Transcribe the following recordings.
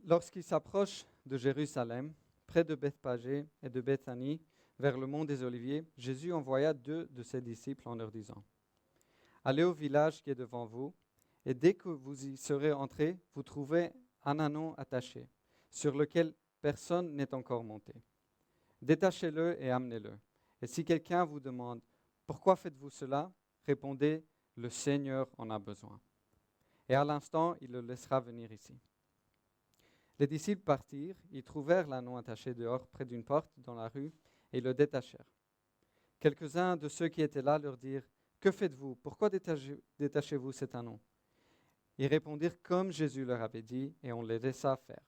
Lorsqu'il s'approche de Jérusalem, près de Bethphagée et de Béthanie, vers le mont des Oliviers, Jésus envoya 2 de ses disciples en leur disant, « Allez au village qui est devant vous, et dès que vous y serez entrés, vous trouverez un ânon attaché, sur lequel personne n'est encore monté. Détachez-le et amenez-le. Et si quelqu'un vous demande, « Pourquoi faites-vous cela ?» répondez, « Le Seigneur en a besoin. » Et à l'instant, il le laissera venir ici. Les disciples partirent, ils trouvèrent l'ânon attaché dehors près d'une porte dans la rue et le détachèrent. Quelques-uns de ceux qui étaient là leur dirent, « Que faites-vous? Pourquoi détachez-vous cet ânon ?» Ils répondirent comme Jésus leur avait dit et on les laissa faire.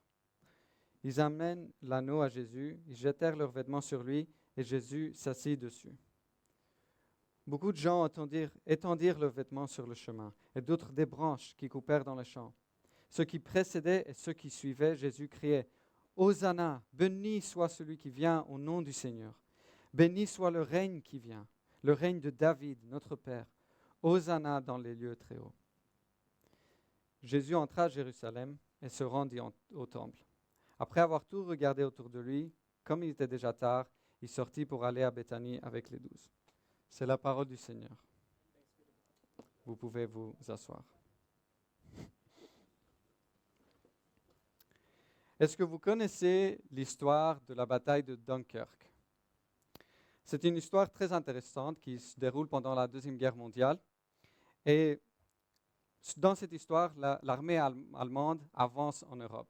Ils amènent l'ânon à Jésus, ils jetèrent leurs vêtements sur lui et Jésus s'assit dessus. Beaucoup de gens étendirent leurs vêtements sur le chemin et d'autres des branches qui coupèrent dans les champs. Ceux qui précédaient et ceux qui suivaient, Jésus criait, « Hosanna, béni soit celui qui vient au nom du Seigneur. Béni soit le règne qui vient, le règne de David, notre Père. Hosanna dans les lieux très hauts. » Jésus entra à Jérusalem et se rendit au temple. Après avoir tout regardé autour de lui, comme il était déjà tard, il sortit pour aller à Béthanie avec les 12. C'est la parole du Seigneur. Vous pouvez vous asseoir. Est-ce que vous connaissez l'histoire de la bataille de Dunkerque? C'est une histoire très intéressante qui se déroule pendant la Deuxième Guerre mondiale. Et dans cette histoire, l'armée allemande avance en Europe.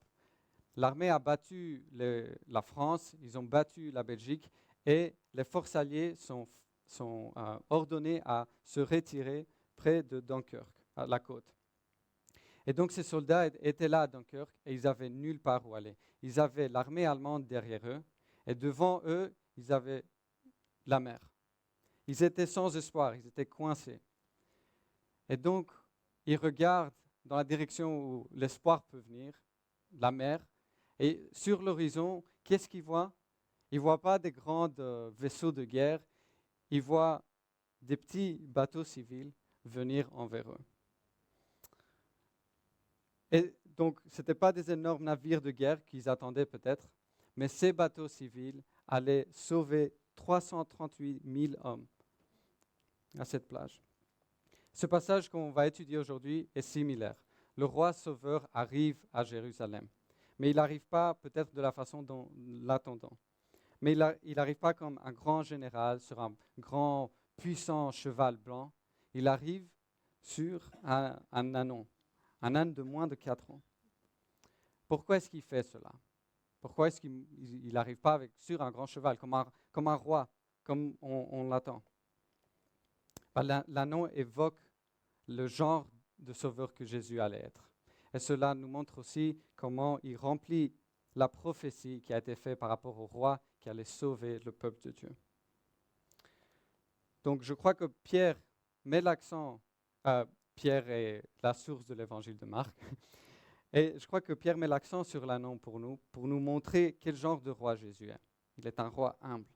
L'armée a battu la France, ils ont battu la Belgique et les forces alliées sont ordonnées à se retirer près de Dunkerque, à la côte. Et donc ces soldats étaient là à Dunkerque et ils avaient nulle part où aller. Ils avaient l'armée allemande derrière eux et devant eux, ils avaient la mer. Ils étaient sans espoir, ils étaient coincés. Et donc, ils regardent dans la direction où l'espoir peut venir, la mer. Et sur l'horizon, qu'est-ce qu'ils voient? Ils ne voient pas des grands vaisseaux de guerre, ils voient des petits bateaux civils venir envers eux. Et donc, ce n'étaient pas des énormes navires de guerre qu'ils attendaient peut-être, mais ces bateaux civils allaient sauver 338 000 hommes à cette plage. Ce passage qu'on va étudier aujourd'hui est similaire. Le roi sauveur arrive à Jérusalem, mais il n'arrive pas peut-être de la façon dont nous l'attendons. Mais il n'arrive pas comme un grand général sur un grand, puissant cheval blanc. Il arrive sur un ânon, un âne de moins de 4 ans. Pourquoi est-ce qu'il fait cela? Pourquoi est-ce qu'il n'arrive pas sur un grand cheval, comme un roi, comme on l'attend? L'ânon évoque le genre de sauveur que Jésus allait être. Et cela nous montre aussi comment il remplit la prophétie qui a été faite par rapport au roi qui allait sauver le peuple de Dieu. Donc je crois que Pierre met l'accent, Pierre est la source de l'évangile de Marc, et je crois que Pierre met l'accent sur l'ânon pour nous montrer quel genre de roi Jésus est. Il est un roi humble.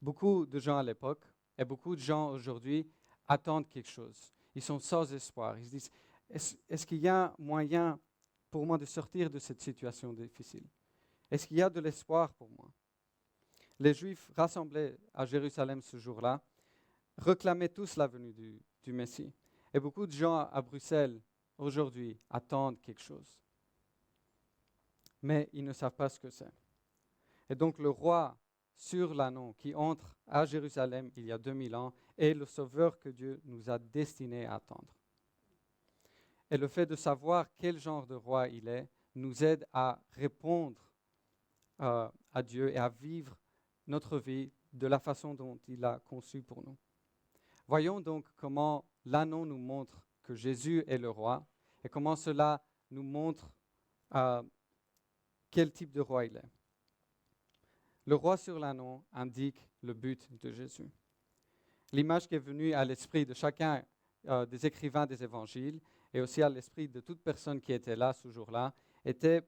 Beaucoup de gens à l'époque et beaucoup de gens aujourd'hui attendent quelque chose. Ils sont sans espoir. Ils se disent, est-ce qu'il y a moyen pour moi de sortir de cette situation difficile? Est-ce qu'il y a de l'espoir pour moi? Les Juifs rassemblés à Jérusalem ce jour-là réclamaient tous la venue du Messie. Et beaucoup de gens à Bruxelles aujourd'hui attendent quelque chose. Mais ils ne savent pas ce que c'est. Et donc le roi sur l'ânon qui entre à Jérusalem il y a 2000 ans est le sauveur que Dieu nous a destiné à attendre. Et le fait de savoir quel genre de roi il est nous aide à répondre à Dieu et à vivre notre vie de la façon dont il l'a conçu pour nous. Voyons donc comment l'ânon nous montre que Jésus est le roi et comment cela nous montre quel type de roi il est. Le roi sur l'ânon indique le but de Jésus. L'image qui est venue à l'esprit de chacun des écrivains des évangiles et aussi à l'esprit de toute personne qui était là ce jour-là était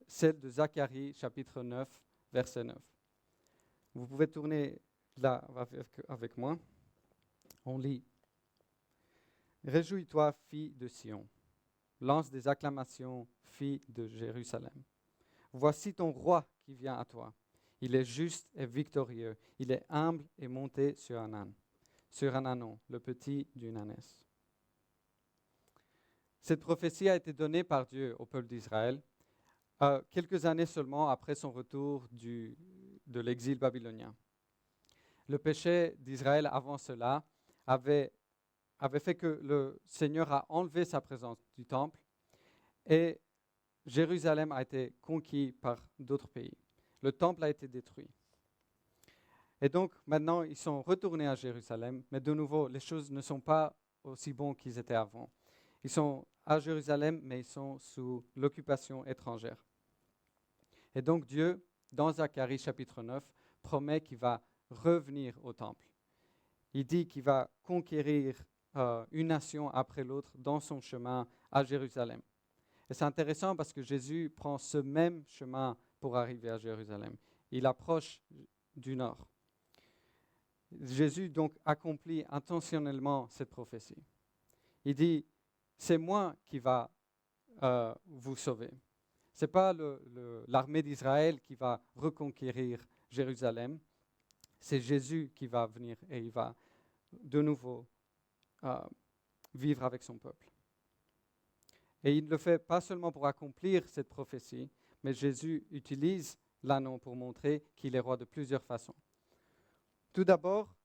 celle de Zacharie, chapitre 9, verset 9. Vous pouvez tourner là avec moi. On lit. « Réjouis-toi, fille de Sion. Lance des acclamations, filles de Jérusalem. Voici ton roi qui vient à toi. Il est juste et victorieux. Il est humble et monté sur un âne, sur un ânon, le petit d'une ânesse. Cette prophétie a été donnée par Dieu au peuple d'Israël quelques années seulement après son retour de l'exil babylonien. Le péché d'Israël avant cela avait fait que le Seigneur a enlevé sa présence du temple et Jérusalem a été conquis par d'autres pays. Le temple a été détruit. Et donc maintenant, ils sont retournés à Jérusalem, mais de nouveau, les choses ne sont pas aussi bonnes qu'ils étaient avant. Ils sont à Jérusalem, mais ils sont sous l'occupation étrangère. Et donc Dieu, dans Zacharie chapitre 9, promet qu'il va revenir au temple. Il dit qu'il va conquérir une nation après l'autre dans son chemin à Jérusalem. Et c'est intéressant parce que Jésus prend ce même chemin pour arriver à Jérusalem. Il approche du nord. Jésus donc accomplit intentionnellement cette prophétie. Il dit, c'est moi qui va vous sauver. Ce n'est pas l'armée d'Israël qui va reconquérir Jérusalem. C'est Jésus qui va venir et il va de nouveau vivre avec son peuple. Et il ne le fait pas seulement pour accomplir cette prophétie, mais Jésus utilise l'ânon pour montrer qu'il est roi de plusieurs façons. Tout d'abord,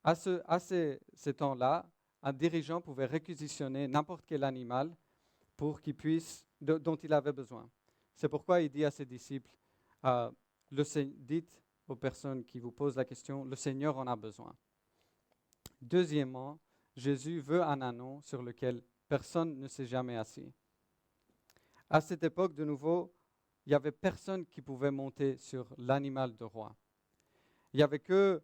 à ces temps-là, un dirigeant pouvait réquisitionner n'importe quel animal pour qu'il puisse, dont il avait besoin. C'est pourquoi il dit à ses disciples, dites aux personnes qui vous posent la question, le Seigneur en a besoin. Deuxièmement, Jésus veut un ânon sur lequel personne ne s'est jamais assis. À cette époque, de nouveau, il n'y avait personne qui pouvait monter sur l'animal de roi. Il n'y avait que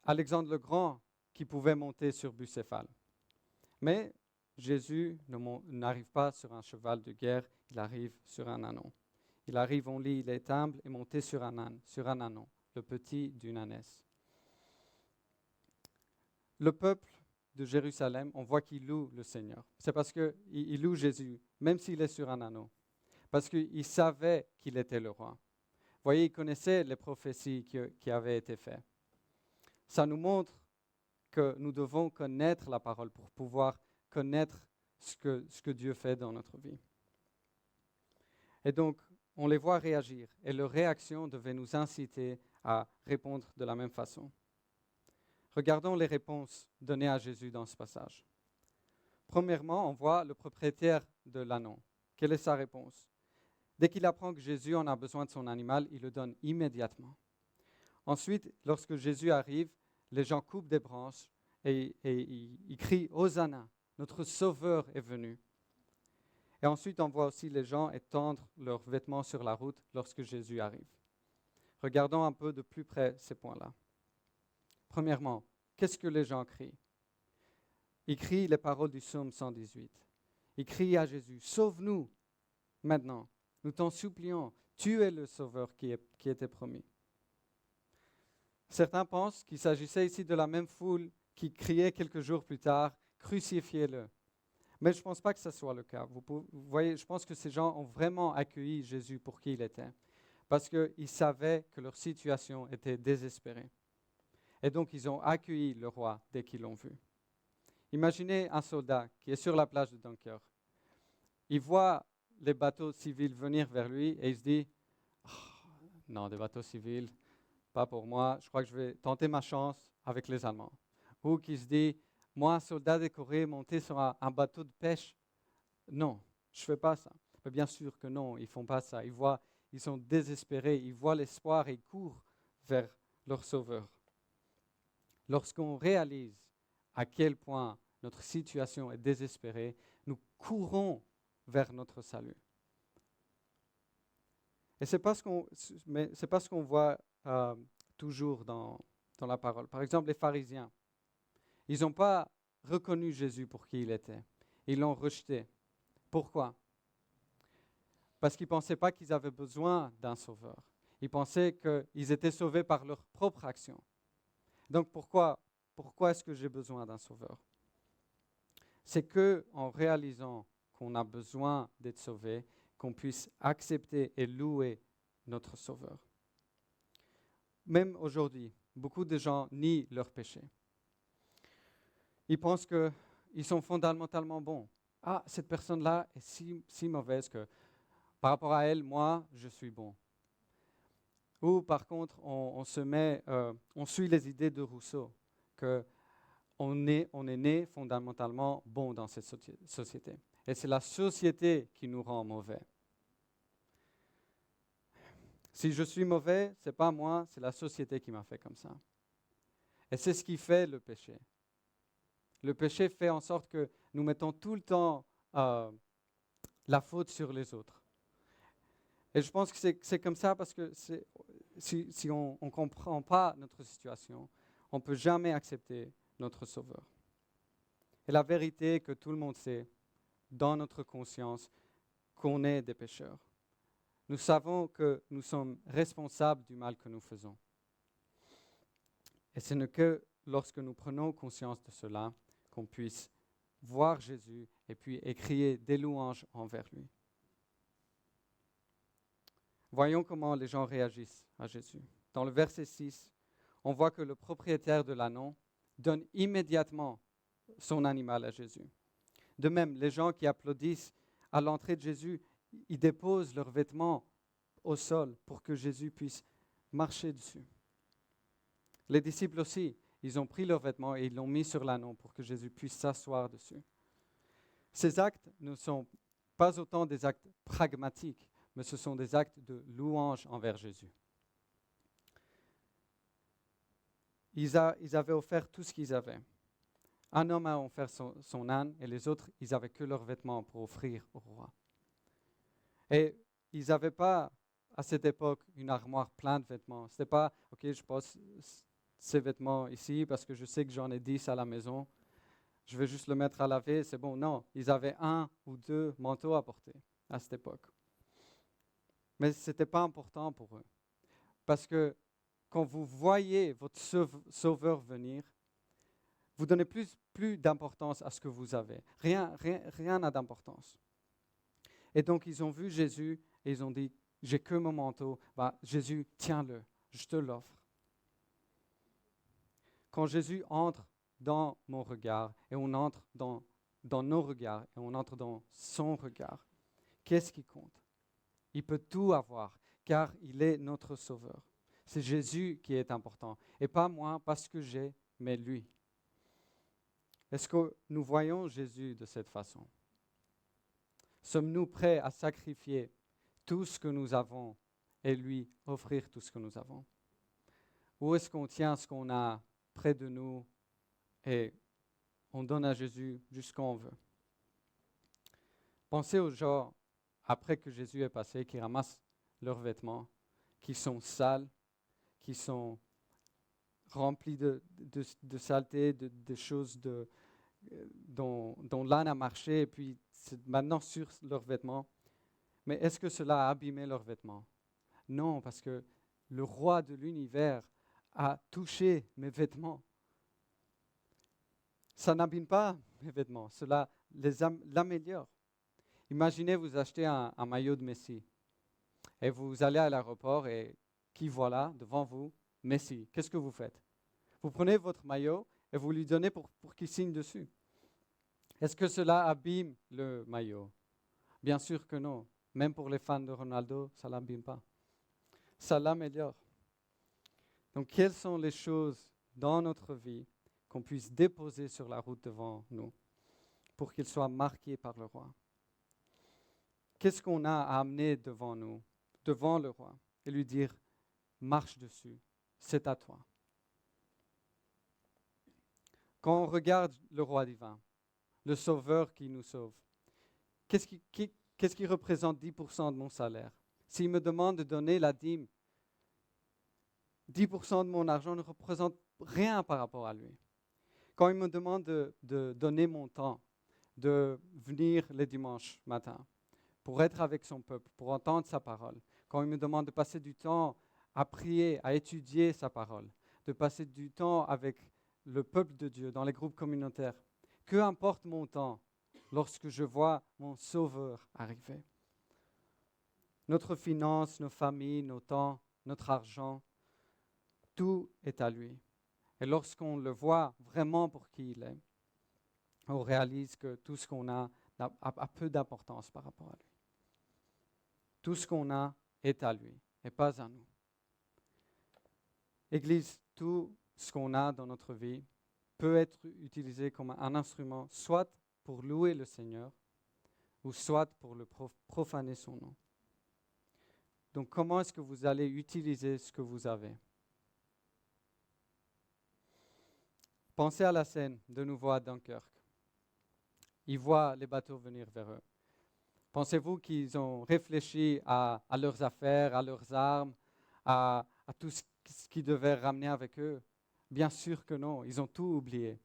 Alexandre le Grand qui pouvait monter sur Bucéphale. Mais Jésus n'arrive pas sur un cheval de guerre, il arrive sur un ânon. Il arrive en lit, il est humble et monté sur un âne, sur un ânon, le petit d'une ânesse. Le peuple de Jérusalem, on voit qu'il loue le Seigneur. C'est parce qu'il loue Jésus, même s'il est sur un ânon. Parce qu'il savait qu'il était le roi. Vous voyez, il connaissait les prophéties qui avaient été faites. Ça nous montre que nous devons connaître la parole pour pouvoir connaître ce que Dieu fait dans notre vie. Et donc, on les voit réagir et leur réaction devait nous inciter à répondre de la même façon. Regardons les réponses données à Jésus dans ce passage. Premièrement, on voit le propriétaire de l'ânon. Quelle est sa réponse? Dès qu'il apprend que Jésus en a besoin de son animal, il le donne immédiatement. Ensuite, lorsque Jésus arrive, les gens coupent des branches et ils crient « Hosanna, notre Sauveur est venu ». Et ensuite, on voit aussi les gens étendre leurs vêtements sur la route lorsque Jésus arrive. Regardons un peu de plus près ces points-là. Premièrement, qu'est-ce que les gens crient? Ils crient les paroles du psaume 118. Ils crient à Jésus, sauve-nous maintenant, nous t'en supplions, tu es le sauveur qui était promis. Certains pensent qu'il s'agissait ici de la même foule qui criait quelques jours plus tard, crucifiez-le. Mais je ne pense pas que ce soit le cas. Vous voyez, je pense que ces gens ont vraiment accueilli Jésus pour qui il était, parce qu'ils savaient que leur situation était désespérée. Et donc, ils ont accueilli le roi dès qu'ils l'ont vu. Imaginez un soldat qui est sur la plage de Dunkerque. Il voit les bateaux civils venir vers lui et il se dit oh, « Non, des bateaux civils, pas pour moi, je crois que je vais tenter ma chance avec les Allemands. » Ou qui se dit « Moi, un soldat décoré, monté sur un bateau de pêche, non, je ne fais pas ça. » Mais bien sûr que non, ils ne font pas ça. Ils sont désespérés, ils voient l'espoir et ils courent vers leur sauveur. Lorsqu'on réalise à quel point notre situation est désespérée, nous courons vers notre salut. Et c'est pas ce qu'on voit toujours dans la parole. Par exemple, les pharisiens, ils n'ont pas reconnu Jésus pour qui il était. Ils l'ont rejeté. Pourquoi? Parce qu'ils ne pensaient pas qu'ils avaient besoin d'un sauveur. Ils pensaient qu'ils étaient sauvés par leur propre action. Donc pourquoi est-ce que j'ai besoin d'un sauveur? C'est qu'en réalisant qu'on a besoin d'être sauvé, qu'on puisse accepter et louer notre Sauveur. Même aujourd'hui, beaucoup de gens nient leurs péchés. Ils pensent qu'ils sont fondamentalement bons. Ah, cette personne-là est si mauvaise que par rapport à elle, moi, je suis bon. Ou par contre, on suit les idées de Rousseau, qu'on est né fondamentalement bon dans cette société. Et c'est la société qui nous rend mauvais. Si je suis mauvais, ce n'est pas moi, c'est la société qui m'a fait comme ça. Et c'est ce qui fait le péché. Le péché fait en sorte que nous mettons tout le temps la faute sur les autres. Et je pense que c'est comme ça parce que si on ne comprend pas notre situation, on ne peut jamais accepter notre Sauveur. Et la vérité est que tout le monde sait, dans notre conscience, qu'on est des pécheurs. Nous savons que nous sommes responsables du mal que nous faisons. Et ce n'est que lorsque nous prenons conscience de cela qu'on puisse voir Jésus et puis crier des louanges envers lui. Voyons comment les gens réagissent à Jésus. Dans le verset 6, on voit que le propriétaire de l'ânon donne immédiatement son animal à Jésus. De même, les gens qui applaudissent à l'entrée de Jésus, ils déposent leurs vêtements au sol pour que Jésus puisse marcher dessus. Les disciples aussi, ils ont pris leurs vêtements et ils l'ont mis sur l'ânon pour que Jésus puisse s'asseoir dessus. Ces actes ne sont pas autant des actes pragmatiques, mais ce sont des actes de louange envers Jésus. Ils avaient offert tout ce qu'ils avaient. Un homme a offert son âne et les autres, ils n'avaient que leurs vêtements pour offrir au roi. Et ils n'avaient pas, à cette époque, une armoire pleine de vêtements. Ce n'était pas, OK, je pose ces vêtements ici parce que je sais que j'en ai 10 à la maison. Je vais juste le mettre à laver, c'est bon. Non, ils avaient 1 ou 2 manteaux à porter à cette époque. Mais ce n'était pas important pour eux. Parce que quand vous voyez votre Sauveur venir, vous donnez plus d'importance à ce que vous avez. Rien n'a d'importance. Et donc, ils ont vu Jésus et ils ont dit, j'ai que mon manteau. Jésus, tiens-le, je te l'offre. Quand Jésus entre dans mon regard et on entre dans nos regards et on entre dans son regard, qu'est-ce qui compte? Il peut tout avoir car il est notre Sauveur. C'est Jésus qui est important et pas moi parce que j'ai, mais lui. Est-ce que nous voyons Jésus de cette façon? Sommes-nous prêts à sacrifier tout ce que nous avons et lui offrir tout ce que nous avons? Ou est-ce qu'on tient ce qu'on a près de nous et on donne à Jésus juste ce qu'on veut? Pensez aux gens, après que Jésus est passé, qui ramassent leurs vêtements, qui sont sales, qui sont remplis de saleté, de choses dont l'âne a marché, et puis c'est maintenant sur leurs vêtements. Mais est-ce que cela a abîmé leurs vêtements? Non, parce que le roi de l'univers a touché mes vêtements. Ça n'abîme pas mes vêtements, cela l'améliore. Imaginez vous achetez un maillot de Messi et vous allez à l'aéroport et qui voilà devant vous? Messi. Qu'est-ce que vous faites? Vous prenez votre maillot et vous lui donnez pour qu'il signe dessus. Est-ce que cela abîme le maillot? Bien sûr que non. Même pour les fans de Ronaldo, ça ne l'abîme pas. Ça l'améliore. Donc, quelles sont les choses dans notre vie qu'on puisse déposer sur la route devant nous pour qu'ils soient marqués par le roi? Qu'est-ce qu'on a à amener devant nous, devant le roi, et lui dire, marche dessus, c'est à toi. Quand on regarde le roi divin, le sauveur qui nous sauve, qu'est-ce qui représente 10% de mon salaire? S'il me demande de donner la dîme, 10% de mon argent ne représente rien par rapport à lui. Quand il me demande de donner mon temps, de venir les dimanches matin, pour être avec son peuple, pour entendre sa parole, quand il me demande de passer du temps à prier, à étudier sa parole, de passer du temps avec le peuple de Dieu dans les groupes communautaires, que importe mon temps lorsque je vois mon Sauveur arriver? Notre finance, nos familles, nos temps, notre argent, tout est à lui. Et lorsqu'on le voit vraiment pour qui il est, on réalise que tout ce qu'on a peu d'importance par rapport à lui. Tout ce qu'on a est à lui et pas à nous. Église, tout ce qu'on a dans notre vie peut être utilisé comme un instrument, soit pour louer le Seigneur, ou soit pour le profaner son nom. Donc, comment est-ce que vous allez utiliser ce que vous avez? Pensez à la scène de nouveau à Dunkerque. Ils voient les bateaux venir vers eux. Pensez-vous qu'ils ont réfléchi à leurs affaires, à leurs armes, à tout ce qu'ils devaient ramener avec eux? Bien sûr que non, ils ont tout oublié.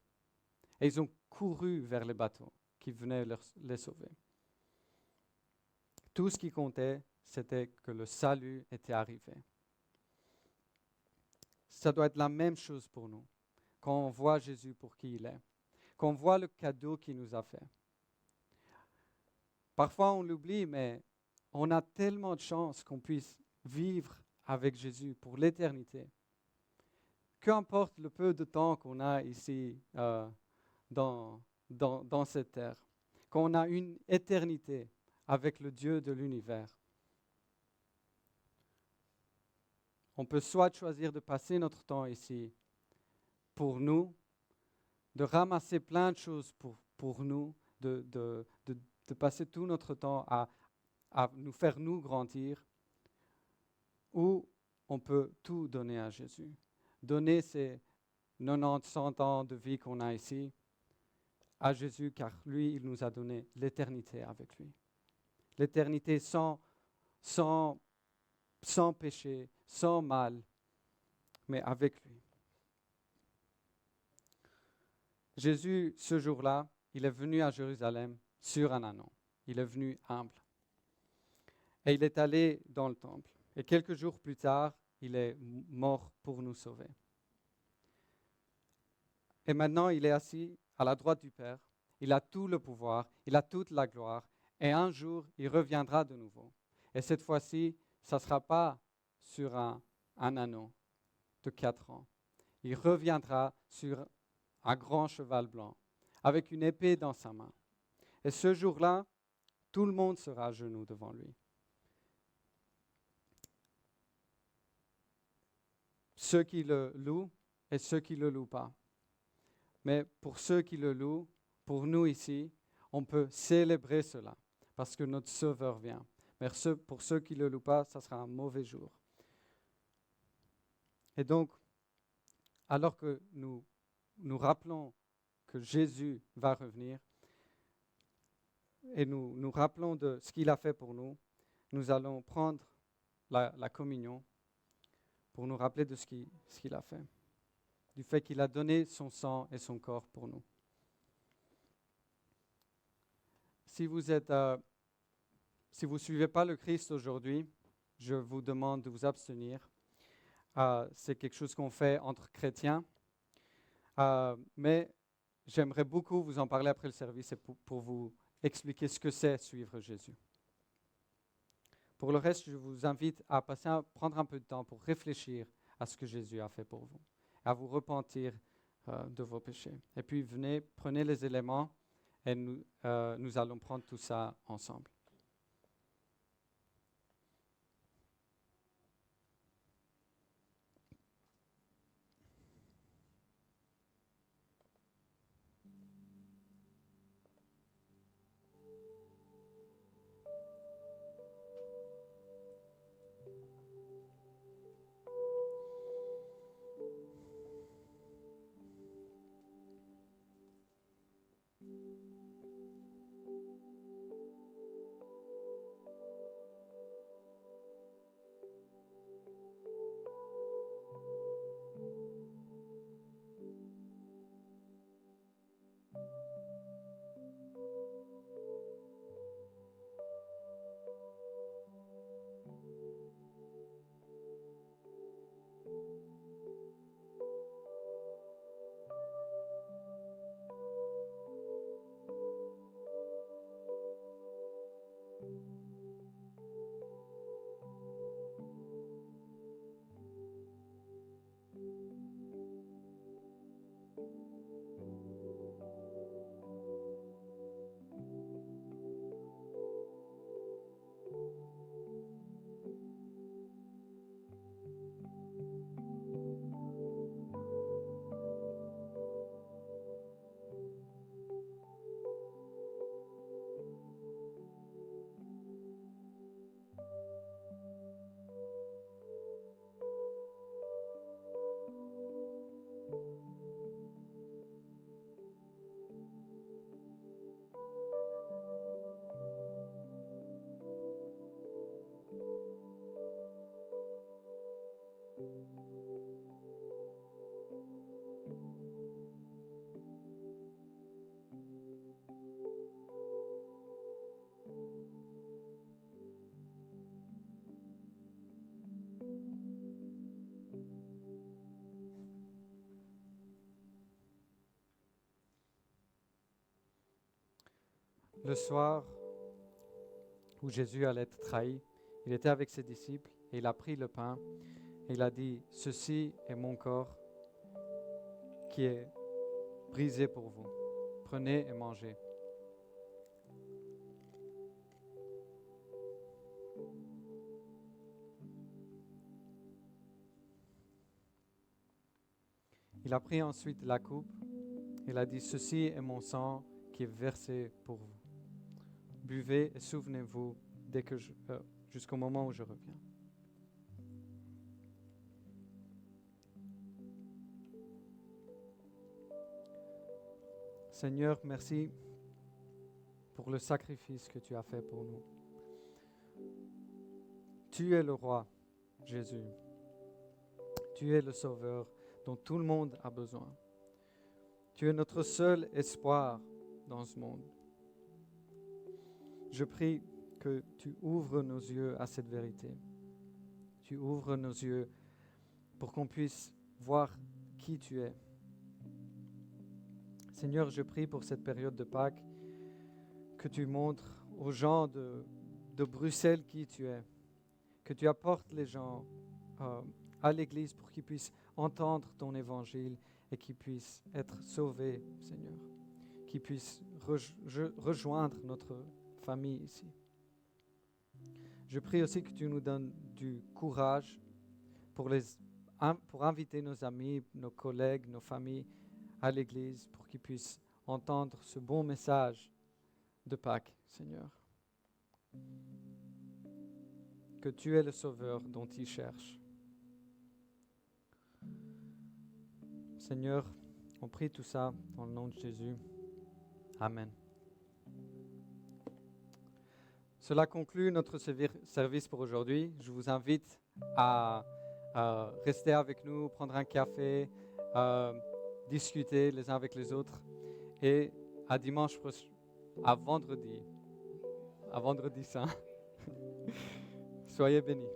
Et ils ont couru vers les bateaux qui venaient les sauver. Tout ce qui comptait, c'était que le salut était arrivé. Ça doit être la même chose pour nous, quand on voit Jésus pour qui il est, quand on voit le cadeau qu'il nous a fait. Parfois, on l'oublie, mais on a tellement de chance qu'on puisse vivre avec Jésus pour l'éternité. Qu'importe le peu de temps qu'on a ici dans cette terre, qu'on a une éternité avec le Dieu de l'univers. On peut soit choisir de passer notre temps ici pour nous, de ramasser plein de choses pour nous, de passer tout notre temps à nous faire nous grandir, ou on peut tout donner à Jésus. Donner ces 90, 100 ans de vie qu'on a ici à Jésus, car lui, il nous a donné l'éternité avec lui. L'éternité sans péché, sans mal, mais avec lui. Jésus, ce jour-là, il est venu à Jérusalem sur un ânon. Il est venu humble. Et il est allé dans le temple. Et quelques jours plus tard, il est mort pour nous sauver. Et maintenant, il est assis à la droite du Père. Il a tout le pouvoir, il a toute la gloire. Et un jour, il reviendra de nouveau. Et cette fois-ci, ça ne sera pas sur un anneau de 4 ans. Il reviendra sur un grand cheval blanc, avec une épée dans sa main. Et ce jour-là, tout le monde sera à genoux devant lui. Ceux qui le louent et ceux qui ne le louent pas. Mais pour ceux qui le louent, pour nous ici, on peut célébrer cela, parce que notre Sauveur vient. Mais pour ceux qui ne le louent pas, ça sera un mauvais jour. Et donc, alors que nous rappelons que Jésus va revenir, et nous rappelons de ce qu'il a fait pour nous, nous allons prendre la communion pour nous rappeler de ce qu'il a fait, du fait qu'il a donné son sang et son corps pour nous. Si vous ne suivez pas le Christ aujourd'hui, je vous demande de vous abstenir. C'est quelque chose qu'on fait entre chrétiens, mais j'aimerais beaucoup vous en parler après le service et pour vous expliquer ce que c'est suivre Jésus. Pour le reste, je vous invite à prendre un peu de temps pour réfléchir à ce que Jésus a fait pour vous, à vous repentir de vos péchés. Et puis venez, prenez les éléments et nous allons prendre tout ça ensemble. le soir où Jésus allait être trahi, il était avec ses disciples et il a pris le pain et il a dit, « Ceci est mon corps qui est brisé pour vous. Prenez et mangez. » Il a pris ensuite la coupe. Il a dit, « Ceci est mon sang qui est versé pour vous. Buvez et souvenez-vous jusqu'au moment où je reviens. » Seigneur, merci pour le sacrifice que tu as fait pour nous. Tu es le roi, Jésus. Tu es le sauveur dont tout le monde a besoin. Tu es notre seul espoir dans ce monde. Je prie que tu ouvres nos yeux à cette vérité. Tu ouvres nos yeux pour qu'on puisse voir qui tu es. Seigneur, je prie pour cette période de Pâques que tu montres aux gens de Bruxelles qui tu es, que tu apportes les gens à l'Église pour qu'ils puissent entendre ton évangile et qu'ils puissent être sauvés, Seigneur, qu'ils puissent rejoindre notre famille ici. Je prie aussi que tu nous donnes du courage pour inviter nos amis, nos collègues, nos familles à l'Église pour qu'ils puissent entendre ce bon message de Pâques, Seigneur. Que tu es le Sauveur dont ils cherchent. Seigneur, on prie tout ça dans le nom de Jésus. Amen. Cela conclut notre service pour aujourd'hui. Je vous invite à rester avec nous, prendre un café, discuter les uns avec les autres. Et à dimanche prochain, à vendredi saint. Soyez bénis.